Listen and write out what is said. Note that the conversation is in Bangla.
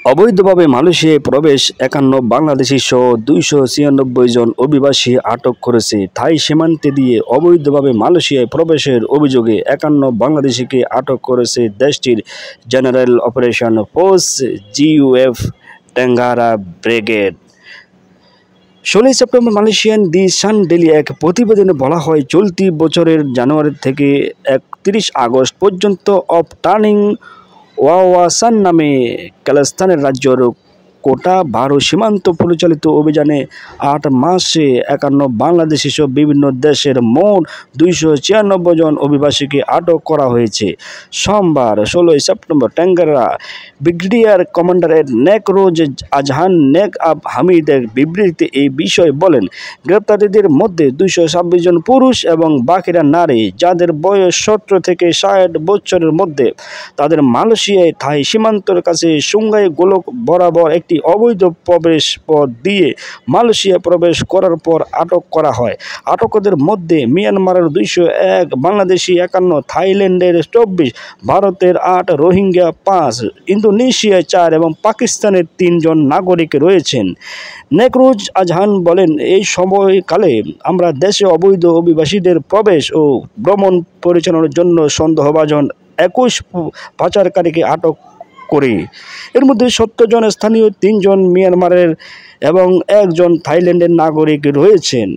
অবৈধভাবে মালয়েশিয়ায় প্রবেশ ৫১ বাংলাদেশি সহ ২৯৬ জন অভিবাসী আটক করেছে। থাই সীমান্তে দিয়ে অবৈধভাবে মালয়েশিয়ায় প্রবেশের অভিযোগে ৫১ বাংলাদেশিকে আটক করেছে দেশটির general operation force GUF Tenggara brigade. ১৬ September Malaysian the Sun Daily এক প্রতিবেদনে বলা হয়, চলতি বছরের জানুয়ারি থেকে ৩১ আগস্ট পর্যন্ত অফ টার্নিং ওয়াওয়াসান নামে কাজাখস্তানের রাজ্যের কোটা ভারু সীমান্ত পরিচালিত অভিযানে ৮ মাসে ৫১ বাংলাদেশি সহ বিভিন্ন দেশের মোট ২৯৬ জন অভিবাসীকে আটক করা হয়েছে। সোমবার ১৬ সেপ্টেম্বর টেঙ্গারা ব্রিগেডিয়ার কমান্ডার নেকরোজ আজহান নেক আব হামিদ এক বিবৃতিতে এই বিষয়ে বলেন, গ্রেপ্তারীদের মধ্যে ২২৬ জন পুরুষ এবং বাকিরা নারী, যাদের বয়স ১৭ থেকে ৬০ বছরের মধ্যে। তাদের মালয়েশিয়ায় থাই সীমান্তের কাছে সুঙ্গাই গোলক বরাবর একটি অবৈধ প্রবেশ পথ দিয়ে মালয়েশিয়া প্রবেশ করার পর আটক করা হয়। আটকদের মধ্যে মিয়ানমারের ২০১, বাংলাদেশি ৫১, থাইল্যান্ডের ২৪, ভারতের ৮, রোহিঙ্গা ৫, ইন্দোনেশিয়ায় ৪ এবং পাকিস্তানের ৩ জন নাগরিক রয়েছেন। নেকরোজ আজহান বলেন, এই সময়কালে আমরা দেশে অবৈধ অভিবাসীদের প্রবেশ ও ভ্রমণ পরিচালনার জন্য সন্দেহভাজন ২১ পাচারকারীকে আটক করি। এর মধ্যে ৭০ জন স্থানীয়, ৩ জন মিয়ানমারের এবং ১ জন থাইল্যান্ডের নাগরিক রয়েছেন।